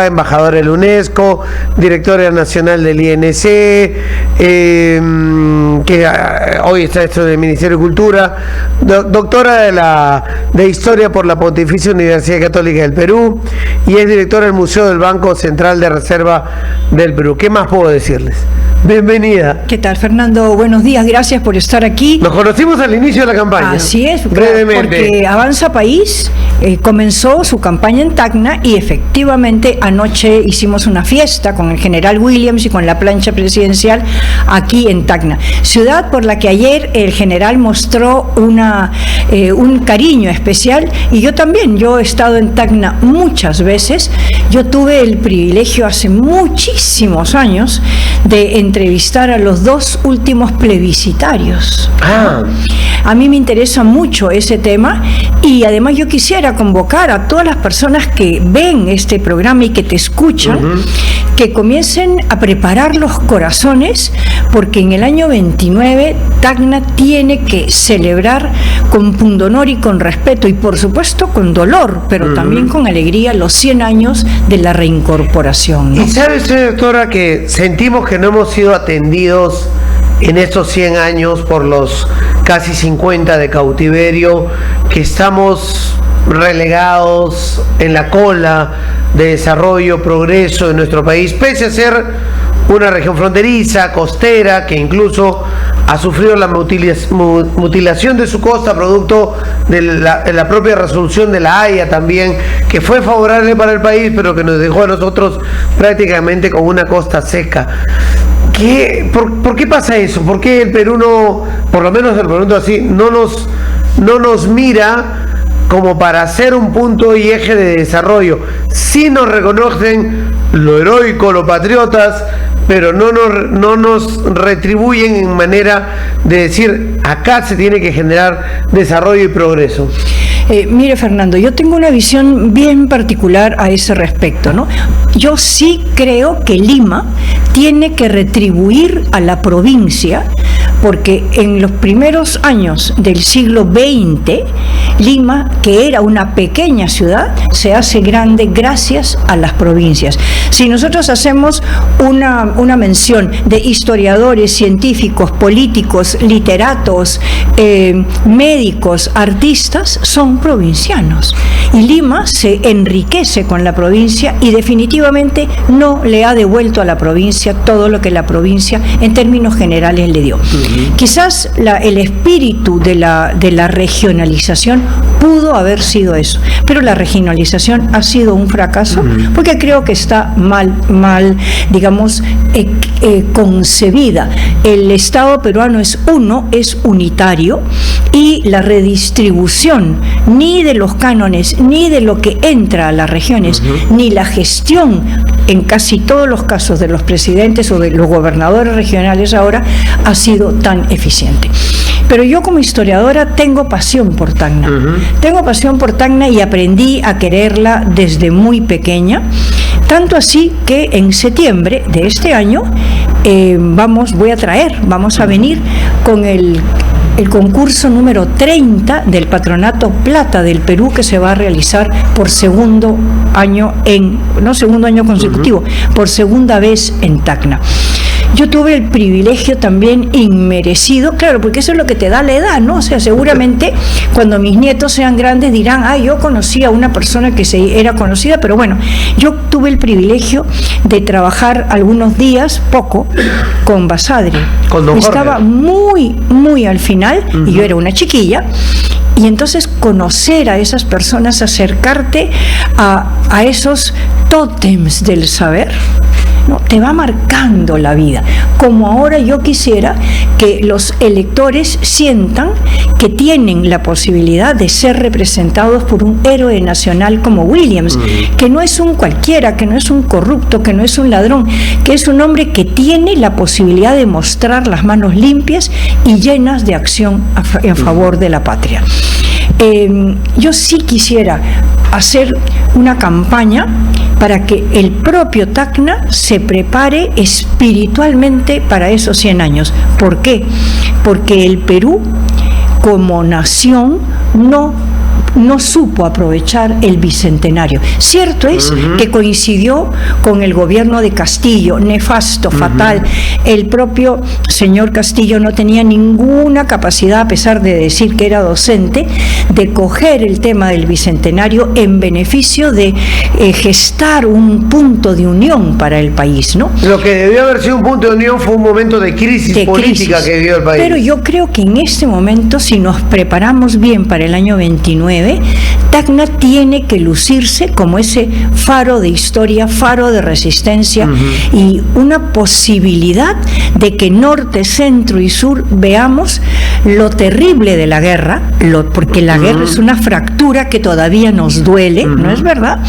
embajadora de la UNESCO, directora nacional del INC, que hoy está esto del Ministerio de Cultura, doctora de Historia por la Pontificia Universidad Católica del Perú y es directora del Museo del Banco Central de Reserva del Perú. ¿Qué más puedo decirles? Bienvenida. ¿Qué tal, Fernando? Buenos días, gracias por estar aquí. Nos conocimos al inicio de la campaña. Así es, brevemente. Porque Avanza País comenzó su campaña en Tacna y efectivamente anoche hicimos una fiesta con el general Williams y con la plancha presidencial aquí en Tacna. Ciudad por la que ayer el general mostró un cariño especial y yo también, yo he estado en Tacna muchas veces. Yo tuve el privilegio hace muchísimos años de entrevistar a los dos últimos plebiscitarios. A mí me interesa mucho ese tema y además yo quisiera convocar a todas las personas que ven este programa y que te escuchan, que comiencen a preparar los corazones, porque en el año 29 Tacna tiene que celebrar con pundonor y con respeto y por supuesto con dolor, pero también con alegría los 100 años de la reincorporación, ¿no? Y sabe usted, doctora, que sentimos que no hemos sido atendidos en estos 100 años por los casi 50 de cautiverio, que estamos relegados en la cola de desarrollo, progreso de nuestro país, pese a ser una región fronteriza, costera, que incluso ha sufrido la mutilación de su costa producto de la propia resolución de la Haya también, que fue favorable para el país, pero que nos dejó a nosotros prácticamente con una costa seca. ¿Por qué pasa eso? ¿Por qué el Perú no, por lo menos el pregunto así, no nos mira como para hacer un punto y eje de desarrollo? Sí nos reconocen lo heroico, los patriotas, pero no nos retribuyen en manera de decir, acá se tiene que generar desarrollo y progreso. Mire, Fernando, yo tengo una visión bien particular a ese respecto, ¿no? Yo sí creo que Lima tiene que retribuir a la provincia, porque en los primeros años del siglo XX, Lima, que era una pequeña ciudad, se hace grande gracias a las provincias. Si nosotros hacemos una mención de historiadores, científicos, políticos, literatos, médicos, artistas, son provincianos. Y Lima se enriquece con la provincia y definitivamente no le ha devuelto a la provincia todo lo que la provincia en términos generales le dio. Quizás el espíritu de la regionalización pudo haber sido eso, pero la regionalización ha sido un fracaso porque creo que está mal, digamos, concebida. El Estado peruano es unitario y la redistribución ni de los cánones, ni de lo que entra a las regiones, ni la gestión en casi todos los casos de los presidentes o de los gobernadores regionales ahora ha sido tan eficiente. Pero yo como historiadora tengo pasión por Tacna. Tengo pasión por Tacna y aprendí a quererla desde muy pequeña. Tanto así que en septiembre de este año vamos a venir con el concurso número 30 del Patronato Plata del Perú, que se va a realizar por segundo año consecutivo, por segunda vez en Tacna. Yo tuve el privilegio también inmerecido, claro, porque eso es lo que te da la edad, ¿no? O sea, seguramente cuando mis nietos sean grandes dirán, yo conocí a una persona que era conocida, pero bueno, yo tuve el privilegio de trabajar algunos días, poco, con Basadre. Estaba muy al final, y yo era una chiquilla, y entonces conocer a esas personas, acercarte a esos tótems del saber, ¿no? Te va marcando la vida. Como ahora yo quisiera que los electores sientan que tienen la posibilidad de ser representados por un héroe nacional como Williams, que no es un cualquiera, que no es un corrupto, que no es un ladrón, que es un hombre que tiene la posibilidad de mostrar las manos limpias y llenas de acción a favor de la patria. Yo sí quisiera hacer una campaña para que el propio Tacna se prepare espiritualmente para esos 100 años. ¿Por qué? Porque el Perú, como nación, no no supo aprovechar el bicentenario. Cierto es que coincidió con el gobierno de Castillo, nefasto, fatal. El propio señor Castillo no tenía ninguna capacidad, a pesar de decir que era docente, de coger el tema del bicentenario en beneficio de gestar un punto de unión para el país, ¿no? Lo que debió haber sido un punto de unión fue un momento de crisis política que vivió el país. Pero yo creo que en este momento, si nos preparamos bien para el año 29, Tacna tiene que lucirse como ese faro de historia, faro de resistencia y una posibilidad de que norte, centro y sur veamos lo terrible de la guerra, porque la guerra es una fractura que todavía nos duele, ¿no es verdad?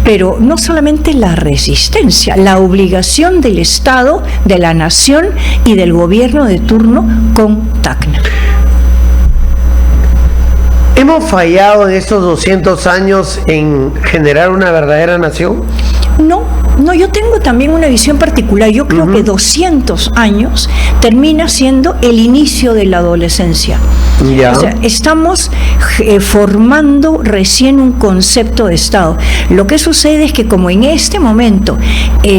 Pero no solamente la resistencia, la obligación del Estado, de la nación y del gobierno de turno con Tacna. ¿Hemos fallado en estos 200 años en generar una verdadera nación? No, yo tengo también una visión particular. Yo creo que 200 años termina siendo el inicio de la adolescencia. Ya. O sea, estamos formando recién un concepto de Estado. Lo que sucede es que como en este momento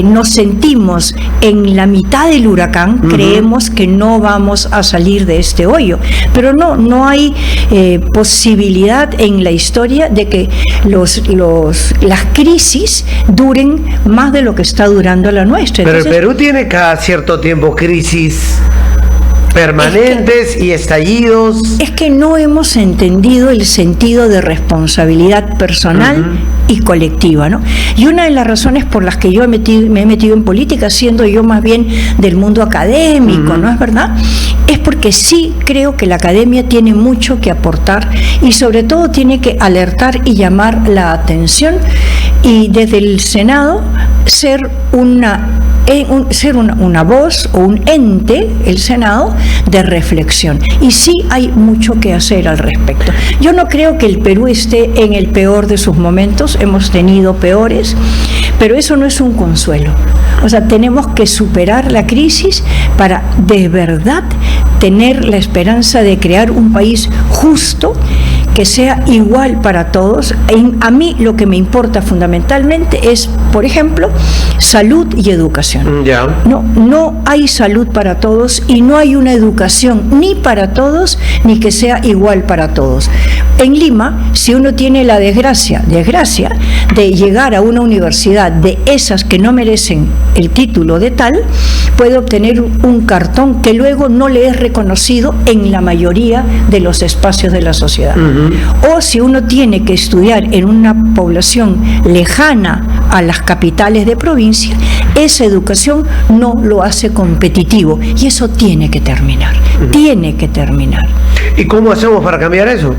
nos sentimos en la mitad del huracán, creemos que no vamos a salir de este hoyo. Pero no hay posibilidad en la historia de que las crisis duren más de lo que está durando la nuestra. Pero entonces, el Perú tiene cada cierto tiempo crisis permanentes y estallidos. Es que no hemos entendido el sentido de responsabilidad personal y colectiva, ¿no? Y una de las razones por las que yo me he metido en política, siendo yo más bien del mundo académico, ¿no es verdad? Es porque sí creo que la academia tiene mucho que aportar y sobre todo tiene que alertar y llamar la atención, y desde el Senado ser una voz o un ente, el Senado, de reflexión. Y sí hay mucho que hacer al respecto. Yo no creo que el Perú esté en el peor de sus momentos, hemos tenido peores, pero eso no es un consuelo. O sea, tenemos que superar la crisis para de verdad tener la esperanza de crear un país justo, que sea igual para todos. A mí lo que me importa fundamentalmente es, por ejemplo, salud y educación. No hay salud para todos y no hay una educación ni para todos ni que sea igual para todos. En Lima, si uno tiene la desgracia de llegar a una universidad de esas que no merecen el título de tal, puede obtener un cartón que luego no le es reconocido en la mayoría de los espacios de la sociedad. O si uno tiene que estudiar en una población lejana a las capitales de provincia, esa educación no lo hace competitivo y eso tiene que terminar, tiene que terminar. ¿Y cómo hacemos para cambiar eso?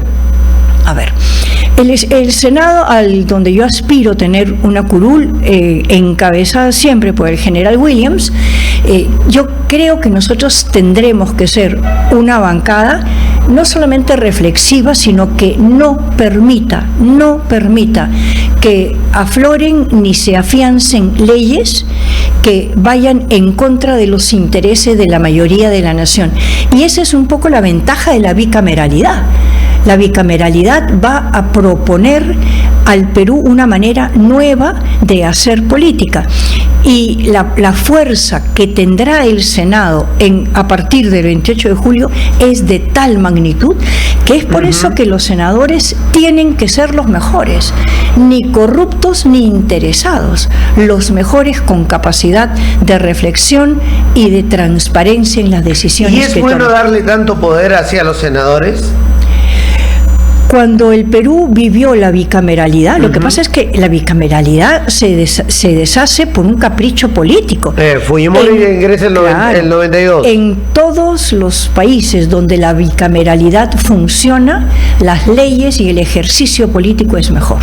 A ver, el Senado, donde yo aspiro tener una curul encabezada siempre por el general Williams, yo creo que nosotros tendremos que ser una bancada no solamente reflexiva, sino que no permita que afloren ni se afiancen leyes que vayan en contra de los intereses de la mayoría de la nación. Y esa es un poco la ventaja de la bicameralidad. La bicameralidad va a proponer al Perú una manera nueva de hacer política. Y la fuerza que tendrá el Senado a partir del 28 de julio es de tal magnitud que es por eso que los senadores tienen que ser los mejores, ni corruptos ni interesados, los mejores con capacidad de reflexión y de transparencia en las decisiones que toman. ¿Y es bueno darle tanto poder hacia los senadores? Cuando el Perú vivió la bicameralidad, lo que pasa es que la bicameralidad se deshace por un capricho político. Fujimori ingresa en el 92. En todos los países donde la bicameralidad funciona, las leyes y el ejercicio político es mejor,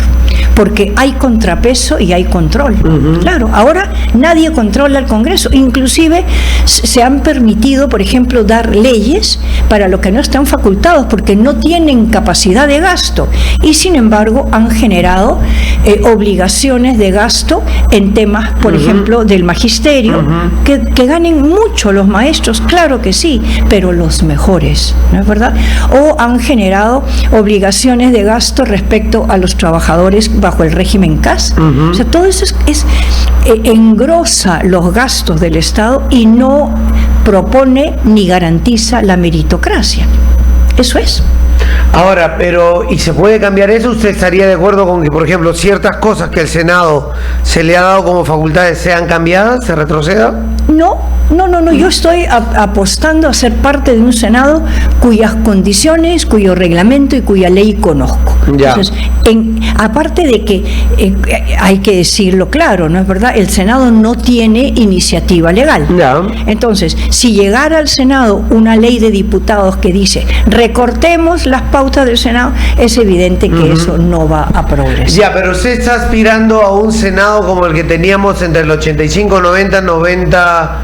porque hay contrapeso y hay control. Claro, ahora nadie controla el Congreso, inclusive se han permitido, por ejemplo, dar leyes para los que no están facultados, porque no tienen capacidad de de gasto, y sin embargo han generado obligaciones de gasto en temas, por ejemplo, del magisterio, que ganen mucho los maestros, claro que sí, pero los mejores, ¿no es verdad? O han generado obligaciones de gasto respecto a los trabajadores bajo el régimen CAS. O sea, todo eso engrosa los gastos del Estado y no propone ni garantiza la meritocracia. Eso es. Ahora, pero, ¿y se puede cambiar eso? ¿Usted estaría de acuerdo con que, por ejemplo, ciertas cosas que el Senado se le ha dado como facultades sean cambiadas, se retroceda? No, yo estoy apostando a ser parte de un Senado cuyas condiciones, cuyo reglamento y cuya ley conozco. Ya. Entonces, aparte de que hay que decirlo claro, ¿no es verdad? El Senado no tiene iniciativa legal. Ya. Entonces, si llegara al Senado una ley de diputados que dice recortemos las pautas del Senado, es evidente que eso no va a progresar. Ya, pero usted está aspirando a un Senado como el que teníamos entre el 85, 90, 90...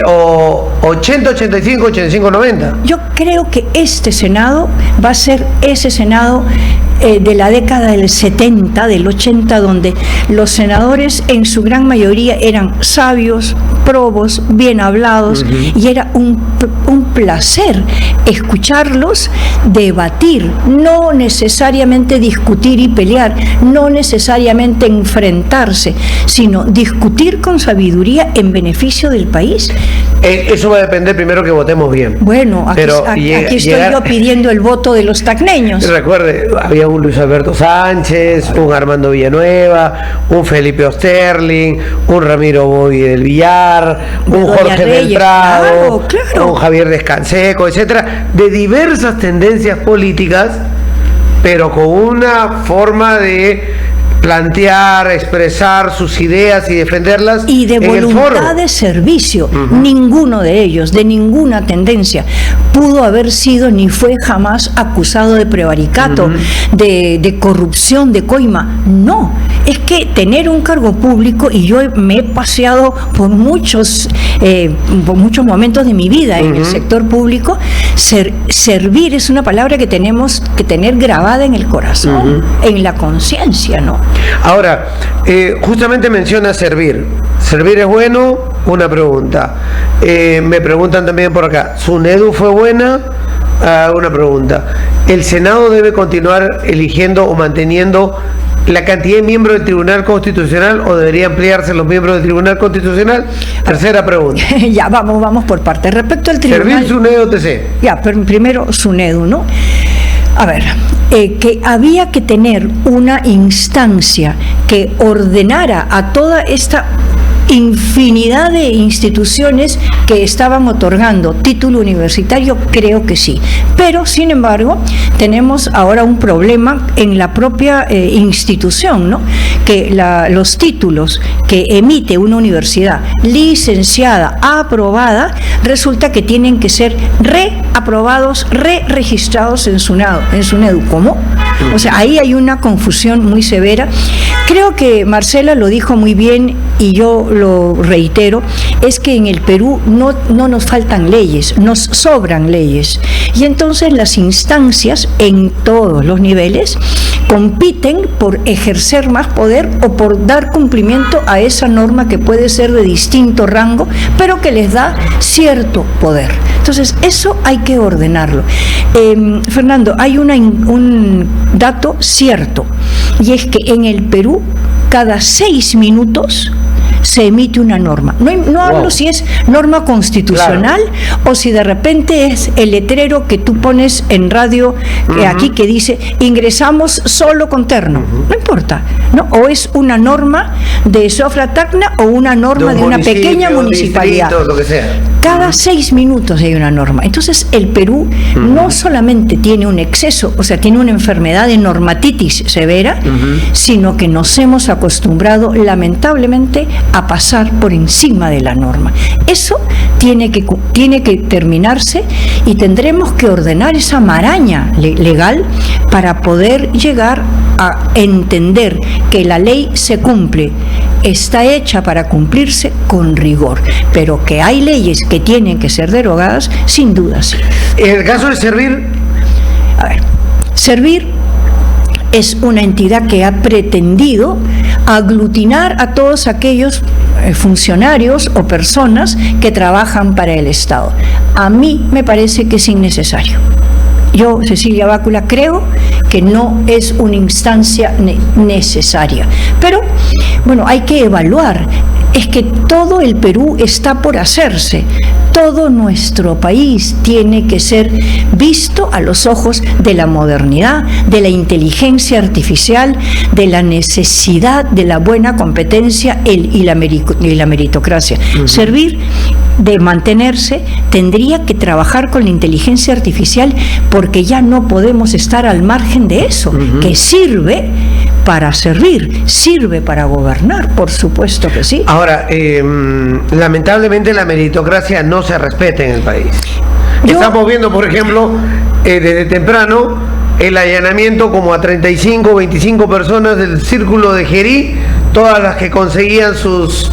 o 80, 85, 85, 90. Yo creo que este Senado va a ser ese Senado de la década del 70, del 80, donde los senadores en su gran mayoría eran sabios, probos, bien hablados, y era un placer escucharlos debatir, no necesariamente discutir y pelear, no necesariamente enfrentarse, sino discutir con sabiduría en beneficio del país. Eso va a depender primero que votemos bien. Bueno, aquí estoy yo pidiendo el voto de los tacneños. Recuerde, había un Luis Alberto Sánchez, un Armando Villanueva, un Felipe Osterling, un Ramiro Boy del Villar, un Jorge del Prado, un Javier Descanseco, etcétera, de diversas tendencias políticas, pero con una forma de plantear, expresar sus ideas y defenderlas y de voluntad de servicio. Ninguno de ellos, de ninguna tendencia, pudo haber sido ni fue jamás acusado de prevaricato, de corrupción, de coima. No, es que tener un cargo público, y yo me he paseado por muchos momentos de mi vida en el sector público, servir es una palabra que tenemos que tener grabada en el corazón, en la conciencia, ¿no? Ahora, justamente menciona servir. ¿Servir es bueno? Una pregunta. Me preguntan también por acá, ¿SUNEDU fue buena? Una pregunta. ¿El Senado debe continuar eligiendo o manteniendo la cantidad de miembros del Tribunal Constitucional o debería ampliarse los miembros del Tribunal Constitucional? Tercera pregunta. Ya, vamos por partes. Respecto al Tribunal... ¿Servir, SUNEDU, TC? Ya, pero primero SUNEDU, ¿no? A ver, que había que tener una instancia que ordenara a toda esta infinidad de instituciones que estaban otorgando título universitario, creo que sí. Pero, sin embargo, tenemos ahora un problema en la propia institución, ¿no? Que los títulos que emite una universidad licenciada, aprobada, resulta que tienen que ser reaprobados, reregistrados en SUNEDU. ¿Cómo? O sea, ahí hay una confusión muy severa. Creo que Marcela lo dijo muy bien y yo lo reitero, es que en el Perú no nos faltan leyes, nos sobran leyes. Y entonces las instancias en todos los niveles compiten por ejercer más poder o por dar cumplimiento a esa norma que puede ser de distinto rango, pero que les da cierto poder. Entonces, eso hay que ordenarlo. Fernando, hay un dato cierto, y es que en el Perú, cada 6 minutos se emite una norma. No hablo si es norma constitucional o si de repente es el letrero que tú pones en radio aquí que dice ingresamos solo con terno. No importa, ¿no? O es una norma de Sofra Tacna o una norma de una pequeña municipalidad. Distrito, lo que sea. Cada 6 minutos hay una norma. Entonces el Perú no solamente tiene un exceso, o sea, tiene una enfermedad de normatitis severa, sino que nos hemos acostumbrado lamentablemente a pasar por encima de la norma. Eso tiene que terminarse y tendremos que ordenar esa maraña legal para poder llegar a entender que la ley se cumple, está hecha para cumplirse con rigor, pero que hay leyes que tienen que ser derogadas, sin duda sí. En el caso de servir... A ver, servir es una entidad que ha pretendido aglutinar a todos aquellos funcionarios o personas que trabajan para el Estado. A mí me parece que es innecesario. Yo, Cecilia Bácula, creo que no es una instancia necesaria. Pero, bueno, hay que evaluar. Es que todo el Perú está por hacerse. Todo nuestro país tiene que ser visto a los ojos de la modernidad, de la inteligencia artificial, de la necesidad de la buena competencia y la meritocracia. Servir de mantenerse, tendría que trabajar con la inteligencia artificial, porque ya no podemos estar al margen de eso, que sirve para servir, sirve para gobernar, por supuesto que sí. Ahora, lamentablemente la meritocracia no se respeta en el país. Estamos viendo, por ejemplo, desde temprano, el allanamiento como a 35 o 25 personas del círculo de Jerí, todas las que conseguían sus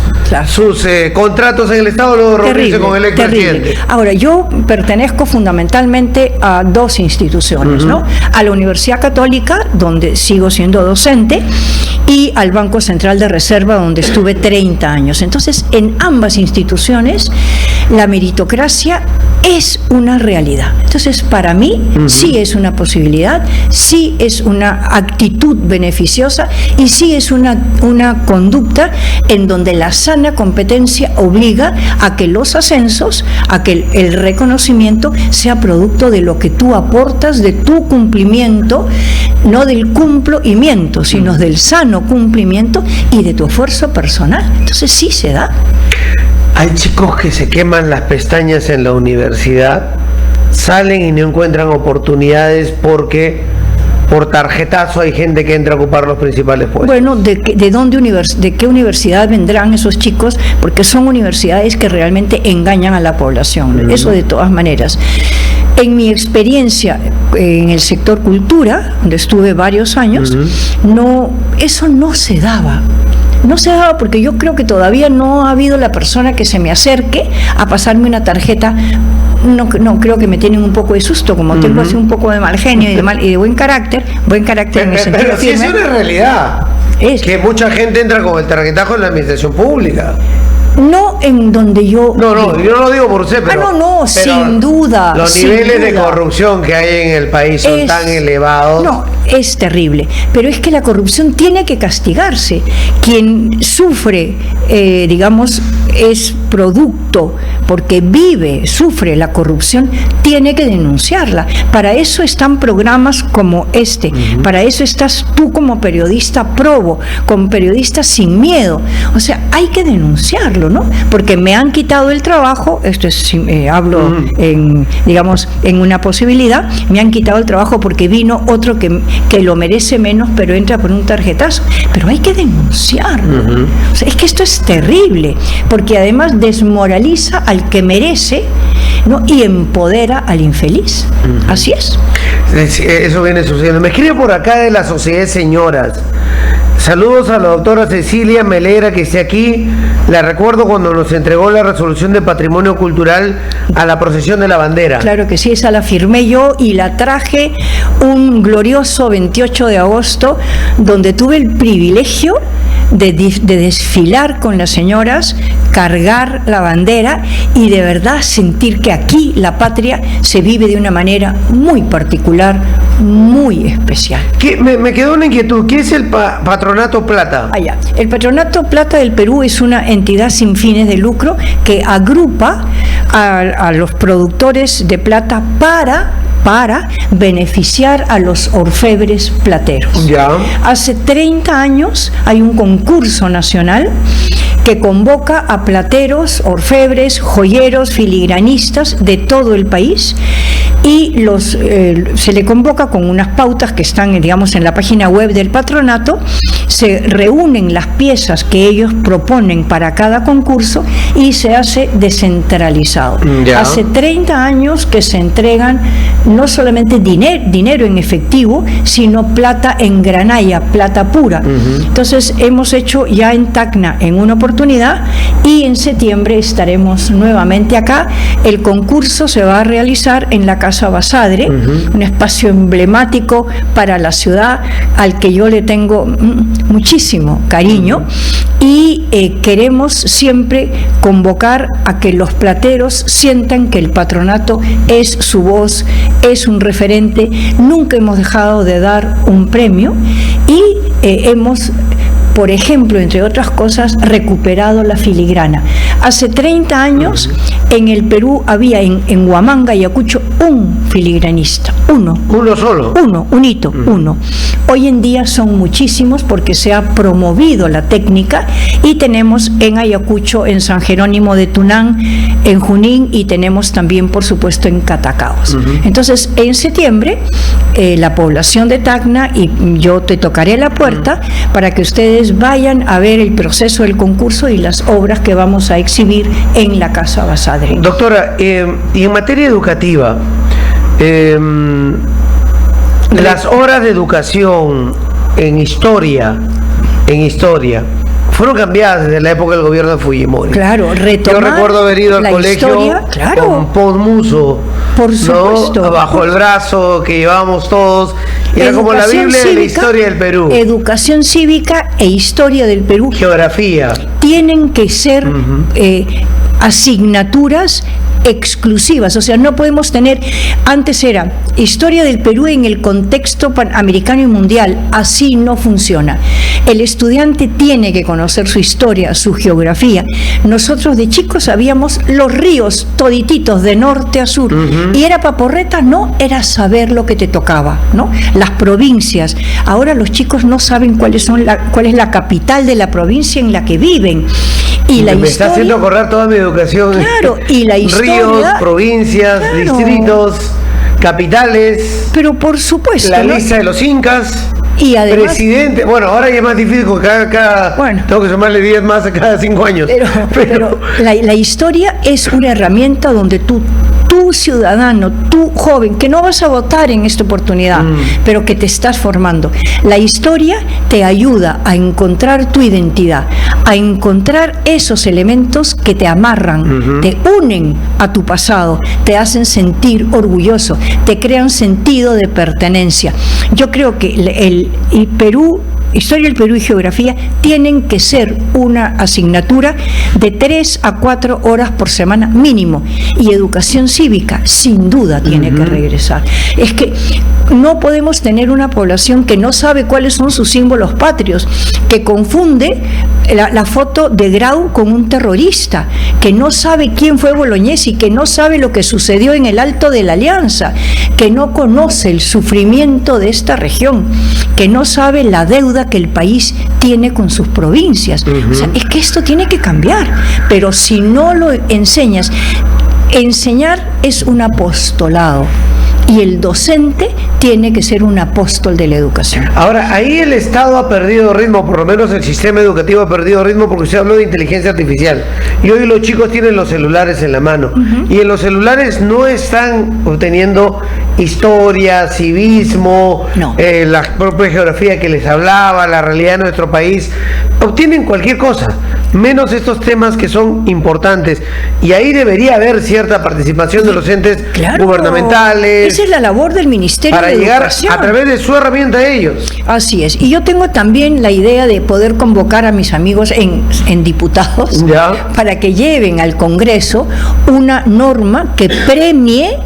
contratos en el Estado, luego reunirse con el expresidente. Ahora, yo pertenezco fundamentalmente a dos instituciones, ¿no? A la Universidad Católica, donde sigo siendo docente, y al Banco Central de Reserva, donde estuve 30 años. Entonces, en ambas instituciones, la meritocracia es una realidad. Entonces, para mí, sí es una posibilidad, sí es una actitud beneficiosa y sí es una conducta en donde la sana competencia obliga a que los ascensos, a que el reconocimiento sea producto de lo que tú aportas, de tu cumplimiento, no del cumplimiento, sino del sano cumplimiento y de tu esfuerzo personal. Entonces, sí se da. Hay chicos que se queman las pestañas en la universidad, salen y no encuentran oportunidades porque por tarjetazo hay gente que entra a ocupar los principales puestos. Bueno, ¿de qué universidad vendrán esos chicos? Porque son universidades que realmente engañan a la población. Eso de todas maneras. En mi experiencia en el sector cultura, donde estuve varios años, eso no se daba. No se daba porque yo creo que todavía no ha habido la persona que se me acerque a pasarme una tarjeta. No creo que me tienen un poco de susto, como tengo así un poco de mal genio y de buen carácter en el sentido pero sí es una realidad. Que mucha gente entra con el tarjetazo en la administración pública. No en donde yo... No, yo no lo digo por usted, pero... pero sin duda. Los niveles de corrupción que hay en el país son tan elevados. No, es terrible. Pero es que la corrupción tiene que castigarse. Quien sufre, es producto, porque sufre la corrupción, tiene que denunciarla. Para eso están programas como este. Para eso estás tú como periodista probo, como periodista sin miedo. O sea, hay que denunciarlo, ¿no? Porque me han quitado el trabajo, esto es, hablo en una posibilidad, me han quitado el trabajo porque vino otro que lo merece menos, pero entra por un tarjetazo. Pero hay que denunciarlo. O sea, es que esto es terrible, porque además desmoraliza al que merece, ¿no? Y empodera al infeliz. Así es. Eso viene sucediendo. Me escribe por acá de la Sociedad de Señoras. Saludos a la doctora Cecilia, me alegra que esté aquí. La recuerdo cuando nos entregó la resolución de patrimonio cultural a la procesión de la bandera. Claro que sí, esa la firmé yo y la traje un glorioso 28 de agosto, donde tuve el privilegio de desfilar con las señoras, cargar la bandera y de verdad sentir que aquí la patria se vive de una manera muy particular, muy especial. Me quedó una inquietud. ¿Qué es el Patronato Plata? El Patronato Plata del Perú es una entidad sin fines de lucro que agrupa a los productores de plata para beneficiar a los orfebres plateros. Hace 30 años hay un concurso nacional que convoca a plateros, orfebres, joyeros, filigranistas de todo el país, y se le convoca con unas pautas que están, en la página web del patronato. Se reúnen las piezas que ellos proponen para cada concurso y se hace descentralizado. Hace 30 años que se entregan no solamente dinero en efectivo, sino plata en granalla, plata pura. Entonces hemos hecho ya en Tacna en una oportunidad, y en septiembre estaremos nuevamente acá. El concurso se va a realizar en la Casa Basadre, un espacio emblemático para la ciudad al que yo le tengo muchísimo cariño, y queremos siempre convocar a que los plateros sientan que el patronato es su voz, es un referente. Nunca hemos dejado de dar un premio y hemos, por ejemplo, entre otras cosas, recuperado la filigrana. Hace 30 años en el Perú había en Huamanga, Ayacucho, un filigranista, uno solo, uno. Hoy en día son muchísimos porque se ha promovido la técnica, y tenemos en Ayacucho, en San Jerónimo de Tunán, en Junín, y tenemos también, por supuesto, en Catacaos. Entonces, en septiembre, la población de Tacna, y yo te tocaré la puerta para que ustedes vayan a ver el proceso del concurso y las obras que vamos a exhibir en la Casa Basadre. Doctora, y en materia educativa, las horas de educación en historia fueron cambiadas desde la época del gobierno de Fujimori. Claro, retomar. Yo recuerdo haber ido al colegio con Ponmuso, por supuesto, ¿no? Bajo el brazo, que llevábamos todos. Era como la Biblia cívica, de la historia del Perú. Educación cívica e historia del Perú. Geografía. Tienen que ser asignaturas exclusivas, o sea, no podemos tener, antes era historia del Perú en el contexto panamericano y mundial, así no funciona. El estudiante tiene que conocer su historia, su geografía. Nosotros de chicos sabíamos los ríos todititos de norte a sur, y era paporreta, no, era saber lo que te tocaba, ¿no? Las provincias. Ahora los chicos no saben cuál es la capital de la provincia en la que viven. Y la me historia, está haciendo correr toda mi educación. Claro, y la historia, ríos, provincias, claro, distritos, capitales. Pero por supuesto, la ¿no? lista de los incas. Y además, presidente, bueno, ahora ya es más difícil porque bueno, tengo que sumarle 10 más a cada 5 años. Pero la historia es una herramienta donde tú ciudadano, tú joven, que no vas a votar en esta oportunidad, pero que te estás formando. La historia te ayuda a encontrar tu identidad, a encontrar esos elementos que te amarran, te unen a tu pasado, te hacen sentir orgulloso, te crean sentido de pertenencia. Yo creo que el Perú, historia del Perú y geografía tienen que ser una asignatura de 3 a 4 horas por semana mínimo, y educación cívica sin duda tiene que regresar. Es que no podemos tener una población que no sabe cuáles son sus símbolos patrios, que confunde la foto de Grau con un terrorista, que no sabe quién fue Bolognesi, que no sabe lo que sucedió en el Alto de la Alianza, que no conoce el sufrimiento de esta región, que no sabe la deuda que el país tiene con sus provincias. O sea, es que esto tiene que cambiar, pero si no lo enseñas, enseñar es un apostolado, y el docente tiene que ser un apóstol de la educación. Ahora, ahí el Estado ha perdido ritmo, por lo menos el sistema educativo ha perdido ritmo, porque usted habló de inteligencia artificial, y hoy los chicos tienen los celulares en la mano, y en los celulares no están obteniendo historia, civismo, la propia geografía que les hablaba, la realidad de nuestro país. Obtienen cualquier cosa, menos estos temas que son importantes, y ahí debería haber cierta participación de los entes gubernamentales. Esa es la labor del Ministerio para de llegar Educación, a través de su herramienta a ellos. Así es, y yo tengo también la idea de poder convocar a mis amigos en diputados para que lleven al Congreso una norma que premie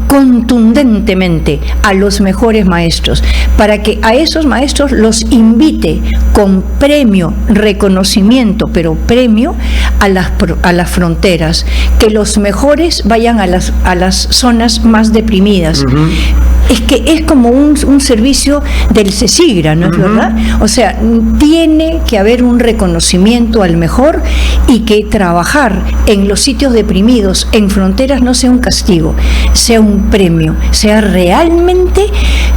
contundentemente a los mejores maestros, para que a esos maestros los invite con premio, reconocimiento, pero premio a las fronteras, que los mejores vayan a las zonas más deprimidas. Es que es como un servicio del CECIGRA, ¿no es verdad? O sea, tiene que haber un reconocimiento al mejor, y que trabajar en los sitios deprimidos, en fronteras, no sea un castigo, sea un premio, sea realmente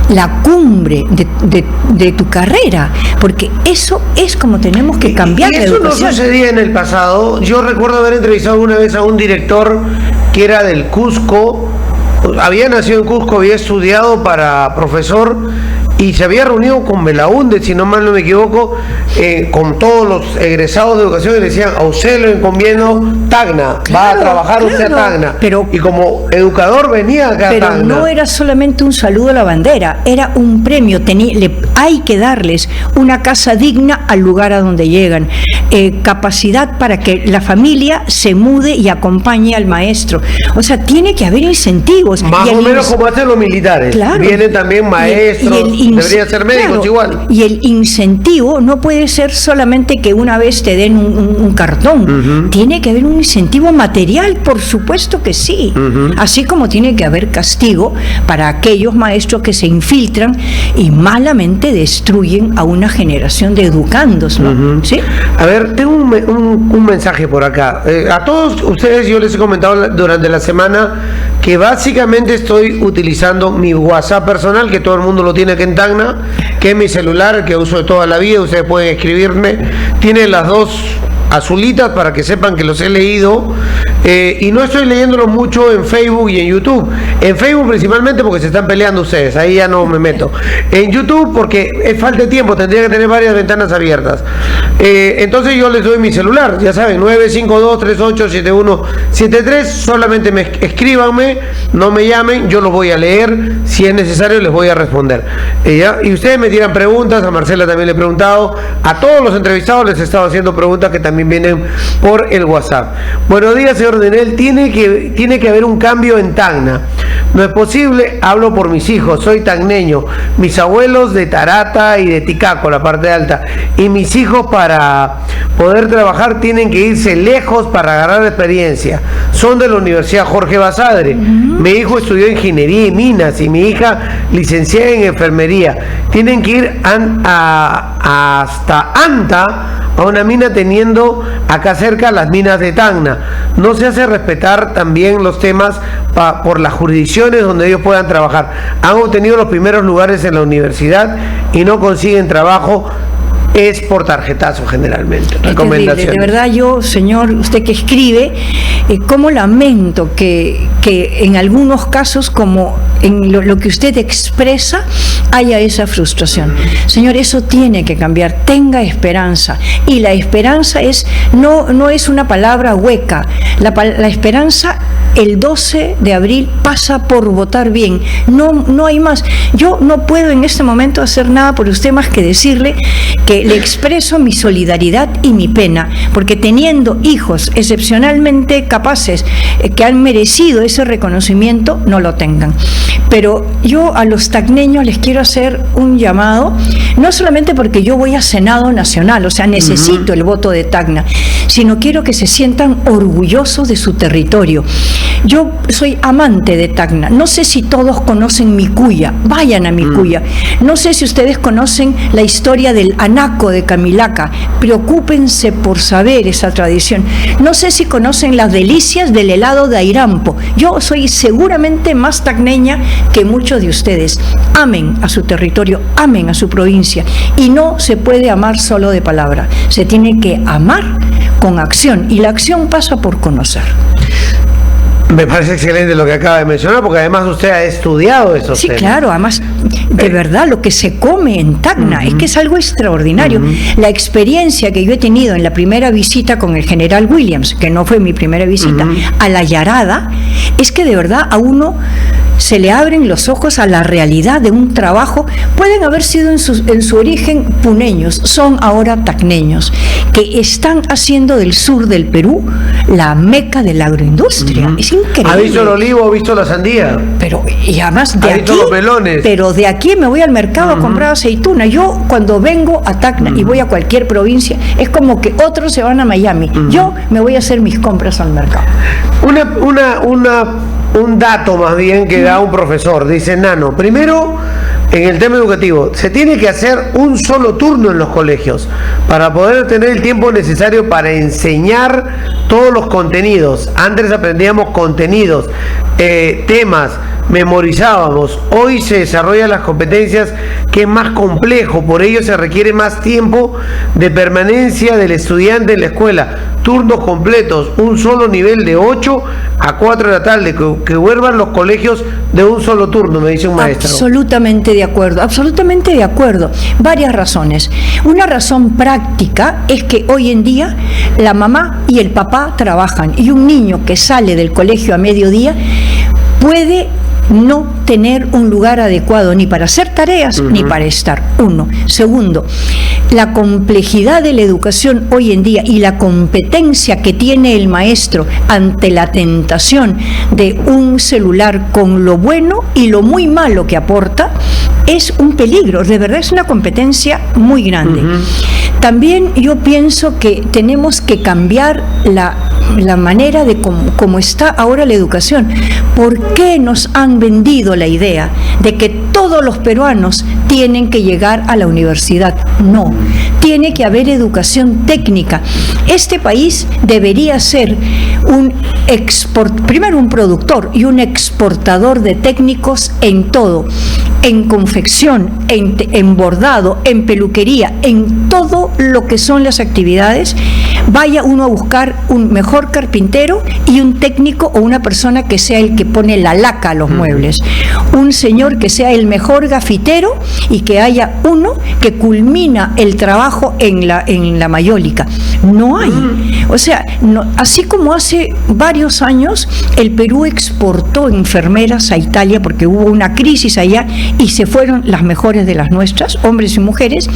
la cumbre de tu carrera, porque eso es como tenemos que cambiar la educación. Eso no sucedía en el pasado. Yo recuerdo haber entrevistado una vez a un director que era del Cusco, había nacido en Cusco, había estudiado para profesor, y se había reunido con Belaúnde, si no mal no me equivoco, con todos los egresados de educación, y le decían: a usted lo encomiendo Tacna, va a trabajar usted a Tacna. Y como educador venía acá a Pero Tacna. no era solamente un saludo a la bandera, era un premio. Hay que darles una casa digna al lugar a donde llegan, capacidad para que la familia se mude y acompañe al maestro. O sea, tiene que haber incentivos. Más o menos como hacen los militares. Claro. Vienen también maestros, deberían ser médicos, claro, igual. Y el incentivo no puede ser solamente que una vez te den un cartón. Tiene que haber un incentivo material, por supuesto que sí. Así como tiene que haber castigo para aquellos maestros que se infiltran y malamente destruyen a una generación de educandos, ¿no? ¿Sí? A ver, tengo un mensaje por acá. A todos ustedes yo les he comentado durante la semana que básicamente estoy utilizando mi WhatsApp personal, que todo el mundo lo tiene aquí en Tacna, que es mi celular, que uso de toda la vida. Ustedes pueden escribirme. Tiene las dos azulitas para que sepan que los he leído, y no estoy leyéndolos mucho en Facebook y en YouTube. En Facebook principalmente porque se están peleando ustedes, ahí ya no me meto. En YouTube porque es falta de tiempo, tendría que tener varias ventanas abiertas. Entonces yo les doy mi celular, ya saben, 952-387173, solamente escríbanme, no me llamen, yo los voy a leer, si es necesario les voy a responder. Y ustedes me tiran preguntas, a Marcela también le he preguntado, a todos los entrevistados les he estado haciendo preguntas que también vienen por el WhatsApp. Buenos días, señor Denel. Tiene que haber un cambio en Tacna. No es posible, hablo por mis hijos, soy tacneño, mis abuelos de Tarata y de Ticaco, la parte alta, y mis hijos para poder trabajar tienen que irse lejos para agarrar experiencia. Son de la Universidad Jorge Basadre. Mi hijo estudió ingeniería y minas y mi hija licenciada en enfermería. Tienen que ir hasta Anta a una mina, teniendo acá cerca las minas de Tacna. No se hace respetar también los temas por las jurisdicciones donde ellos puedan trabajar. Han obtenido los primeros lugares en la universidad y no consiguen trabajo. Es por tarjetazo generalmente. Recomendaciones. De verdad, yo, señor, usted que escribe, cómo lamento que en algunos casos, como en lo que usted expresa, haya esa frustración. Señor, eso tiene que cambiar. Tenga esperanza. Y la esperanza no es una palabra hueca. La esperanza, el 12 de abril, pasa por votar bien. No hay más. Yo no puedo en este momento hacer nada por usted más que decirle que le expreso mi solidaridad y mi pena, porque teniendo hijos excepcionalmente capaces, que han merecido ese reconocimiento, no lo tengan. Pero yo a los tacneños les quiero hacer un llamado, no solamente porque yo voy a Senado Nacional, o sea, necesito el voto de Tacna, sino quiero que se sientan orgullosos de su territorio. Yo soy amante de Tacna. No sé si todos conocen Micuya. Vayan a Micuya. No sé si ustedes conocen la historia del anaco de Camilaca. Preocúpense por saber esa tradición. No sé si conocen las delicias del helado de Airampo. Yo soy seguramente más tacneña que muchos de ustedes. Amen a su territorio, amen a su provincia. Y no se puede amar solo de palabra. Se tiene que amar con acción. Y la acción pasa por conocer. Me parece excelente lo que acaba de mencionar, porque además usted ha estudiado esos temas. Claro, además, de verdad, lo que se come en Tacna es que es algo extraordinario. La experiencia que yo he tenido en la primera visita con el general Williams, que no fue mi primera visita, a la Yarada, es que de verdad a uno se le abren los ojos a la realidad de un trabajo. Pueden haber sido en su origen puneños, son ahora tacneños, que están haciendo del sur del Perú la meca de la agroindustria. Es increíble. ¿Ha visto el olivo? ¿Ha visto la sandía? Pero, y además de ¿Ha visto los melones? Pero de aquí me voy al mercado a comprar aceituna. Yo cuando vengo a Tacna y voy a cualquier provincia, es como que otros se van a Miami. Yo me voy a hacer mis compras al mercado. Un dato más bien que da un profesor, dice Nano. Primero, en el tema educativo, se tiene que hacer un solo turno en los colegios para poder tener el tiempo necesario para enseñar todos los contenidos. Antes aprendíamos contenidos, temas, memorizábamos. Hoy se desarrollan las competencias, que es más complejo, por ello se requiere más tiempo de permanencia del estudiante en la escuela, turnos completos, un solo nivel de 8 a 4 de la tarde, que vuelvan los colegios de un solo turno, me dice un maestro. Absolutamente de acuerdo, absolutamente de acuerdo. Varias razones. Una razón práctica es que hoy en día la mamá y el papá trabajan, y un niño que sale del colegio a mediodía puede no tener un lugar adecuado ni para hacer tareas ni para estar. Uno. Segundo, la complejidad de la educación hoy en día y la competencia que tiene el maestro ante la tentación de un celular con lo bueno y lo muy malo que aporta es un peligro. De verdad es una competencia muy grande. También yo pienso que tenemos que cambiar la manera de cómo está ahora la educación. ¿Por qué nos han vendido la idea de que todos los peruanos tienen que llegar a la universidad? No, tiene que haber educación técnica. Este país debería ser primero un productor y un exportador de técnicos en todo, en confección, en bordado, en peluquería, en todo lo que son las actividades. Vaya uno a buscar un mejor carpintero y un técnico o una persona que sea el que pone la laca a los muebles, un señor que sea el mejor gafitero y que haya uno que culmina el trabajo en la mayólica. No hay. O sea, así como hace varios años el Perú exportó enfermeras a Italia porque hubo una crisis allá y se fueron las mejores de las nuestras, hombres y mujeres,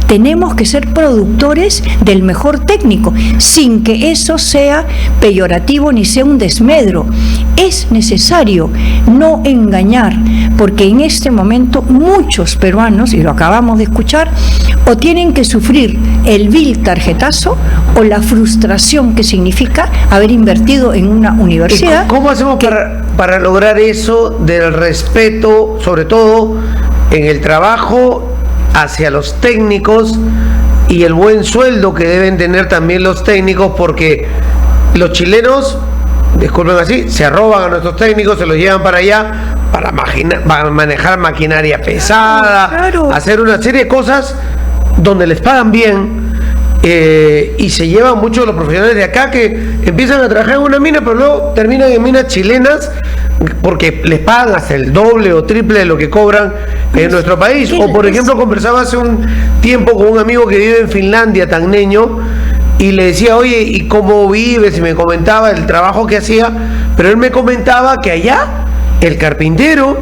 tenemos que ser productores del mejor técnico, sin que eso sea peyorativo ni sea un desmedro. Es necesario no engañar, porque en este momento muchos peruanos, y lo acabamos de escuchar, o tienen que sufrir el vil tarjetazo o la frustración que significa haber invertido en una universidad. ¿Cómo hacemos para lograr eso del respeto, sobre todo en el trabajo, hacia los técnicos y el buen sueldo que deben tener también los técnicos? Porque los chilenos, disculpen así, se roban a nuestros técnicos, se los llevan para allá para manejar maquinaria pesada, claro, hacer una serie de cosas donde les pagan bien, y se llevan muchos de los profesionales de acá que empiezan a trabajar en una mina, pero luego terminan en minas chilenas porque les pagan hasta el doble o triple de lo que cobran en nuestro país. O por ejemplo, conversaba hace un tiempo con un amigo que vive en Finlandia, tagneño, y le decía, oye, ¿y cómo vives? Y me comentaba el trabajo que hacía, pero él me comentaba que allá el carpintero,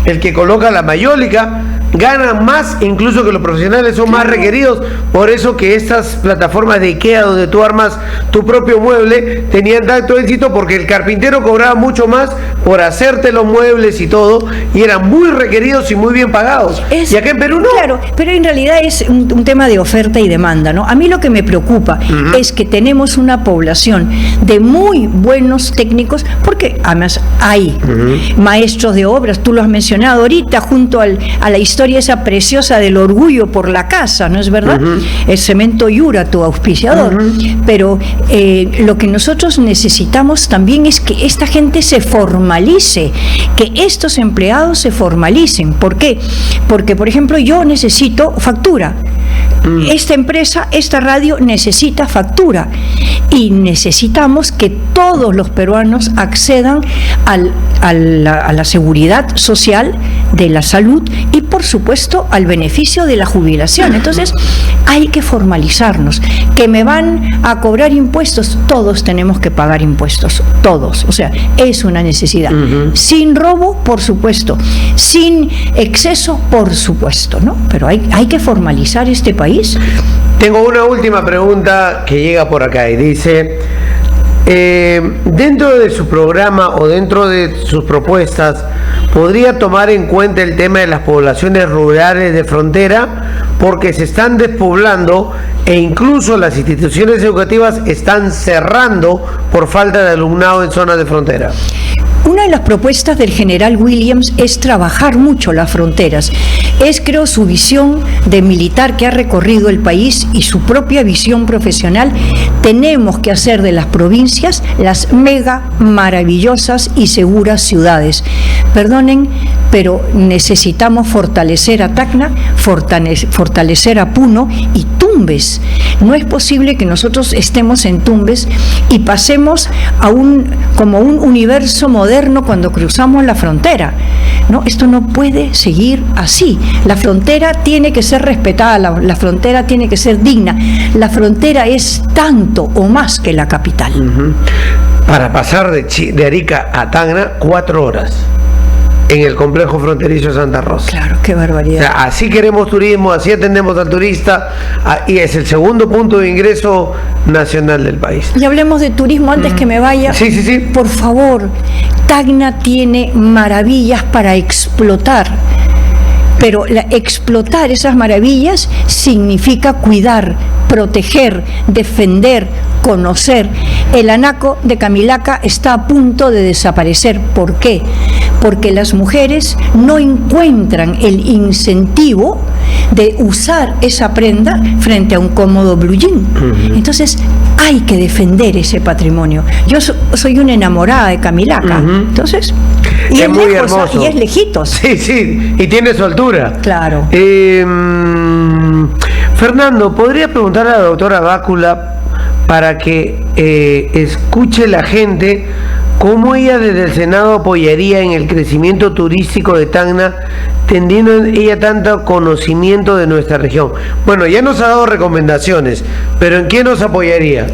el que coloca la mayólica, ganan más incluso que los profesionales, son más requeridos. Por eso que estas plataformas de IKEA donde tú armas tu propio mueble tenían tanto éxito, porque el carpintero cobraba mucho más por hacerte los muebles y todo, y eran muy requeridos y muy bien pagados. Y acá en Perú no. Claro, pero en realidad es un tema de oferta y demanda, ¿no? A mí lo que me preocupa es que tenemos una población de muy buenos técnicos, porque además hay maestros de obras, tú lo has mencionado ahorita, junto a la historia esa preciosa del orgullo por la casa, ¿no es verdad? El Cemento Yura, tu auspiciador. Pero lo que nosotros necesitamos también es que esta gente se formalice, que estos empleados se formalicen. ¿Por qué? Porque, por ejemplo, yo necesito factura. Esta empresa, esta radio necesita factura, y necesitamos que todos los peruanos accedan a la seguridad social, de la salud y por supuesto al beneficio de la jubilación. Entonces hay que formalizarnos. Que me van a cobrar impuestos, todos tenemos que pagar impuestos, todos, o sea, es una necesidad. Sin robo, por supuesto, sin exceso, por supuesto, ¿no? Pero hay que formalizar este país. Tengo una última pregunta que llega por acá y dice, dentro de su programa o dentro de sus propuestas, ¿podría tomar en cuenta el tema de las poblaciones rurales de frontera? Porque se están despoblando e incluso las instituciones educativas están cerrando por falta de alumnado en zonas de frontera. Una de las propuestas del general Williams es trabajar mucho las fronteras. Es, creo, su visión de militar que ha recorrido el país y su propia visión profesional. Tenemos que hacer de las provincias las mega maravillosas y seguras ciudades. Perdonen, pero necesitamos fortalecer a Tacna, fortalecer a Puno y Tumbes. No es posible que nosotros estemos en Tumbes y pasemos a como un universo moderno cuando cruzamos la frontera. No, esto no puede seguir así. La frontera tiene que ser respetada, la frontera tiene que ser digna. La frontera es tanto o más que la capital. Para pasar de Arica a Tacna, 4 horas. En el complejo fronterizo de Santa Rosa. Claro, qué barbaridad. O sea, así queremos turismo, así atendemos al turista, y es el segundo punto de ingreso nacional del país. Y hablemos de turismo antes que me vaya. Sí, sí, sí. Por favor, Tacna tiene maravillas para explotar. Pero explotar esas maravillas significa cuidar, proteger, defender, conocer. El anaco de Camilaca está a punto de desaparecer. ¿Por qué? Porque las mujeres no encuentran el incentivo de usar esa prenda frente a un cómodo blue jean. Entonces hay que defender ese patrimonio. Yo soy una enamorada de Camilaca. Entonces, y es muy lejos, hermoso. Y es lejitos. Sí, sí, y tiene su altura. Claro. Fernando, ¿podría preguntarle a la doctora Bácula para que escuche la gente cómo ella desde el Senado apoyaría en el crecimiento turístico de Tacna, teniendo ella tanto conocimiento de nuestra región? Bueno, ya nos ha dado recomendaciones, pero ¿en qué nos apoyaría?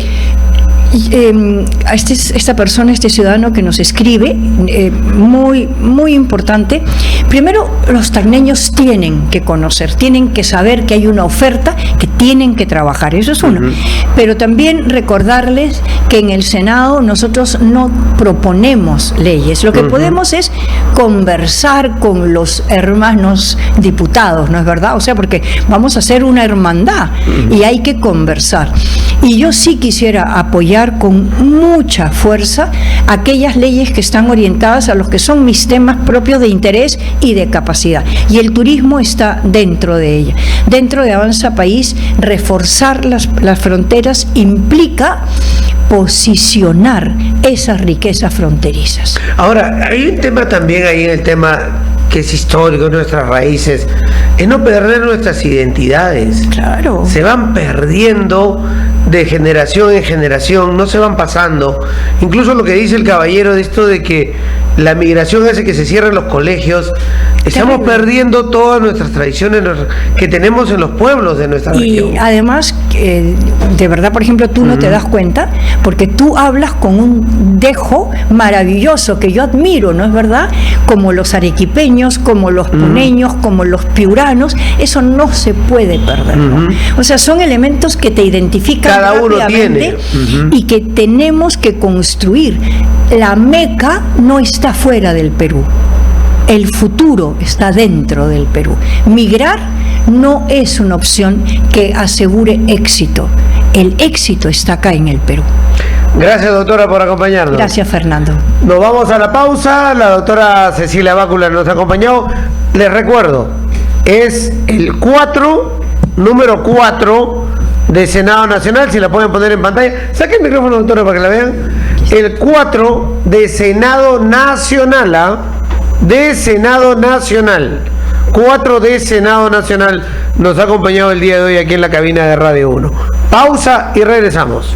Esta persona, este ciudadano que nos escribe, muy importante. Primero, los tacneños tienen que conocer, tienen que saber que hay una oferta, que tienen que trabajar, eso es uno. Pero también recordarles que en el Senado nosotros no proponemos leyes, lo que podemos es conversar con los hermanos diputados, ¿no es verdad? O sea, porque vamos a hacer una hermandad y hay que conversar. Y yo sí quisiera apoyar con mucha fuerza aquellas leyes que están orientadas a los que son mis temas propios de interés y de capacidad. Y el turismo está dentro de ella. Dentro de Avanza País, reforzar las fronteras implica posicionar esas riquezas fronterizas. Ahora, hay un tema también ahí en el tema que es histórico, nuestras raíces, es no perder nuestras identidades. Claro. Se van perdiendo de generación en generación, no se van pasando. Incluso lo que dice el caballero de esto de que la migración hace que se cierren los colegios. Estamos perdiendo todas nuestras tradiciones que tenemos en los pueblos de nuestra región. Y además, de verdad, por ejemplo, tú no te das cuenta, porque tú hablas con un dejo maravilloso que yo admiro, ¿no es verdad? Como los arequipeños, como los puneños, como los piuranos, eso no se puede perder, ¿no? O sea, son elementos que te identifican cada uno rápidamente y que tenemos que construir. La Meca no está fuera del Perú. El futuro está dentro del Perú. Migrar no es una opción que asegure éxito. El éxito está acá en el Perú. Gracias, doctora, por acompañarnos. Gracias, Fernando. Nos vamos a la pausa. La doctora Cecilia Bácula nos ha acompañado. Les recuerdo, es el número 4 de Senado Nacional. Si la pueden poner en pantalla. Saque el micrófono, doctora, para que la vean. El 4 de Senado Nacional, de Senado Nacional. 4 de Senado Nacional nos ha acompañado el día de hoy aquí en la cabina de Radio 1. Pausa y regresamos.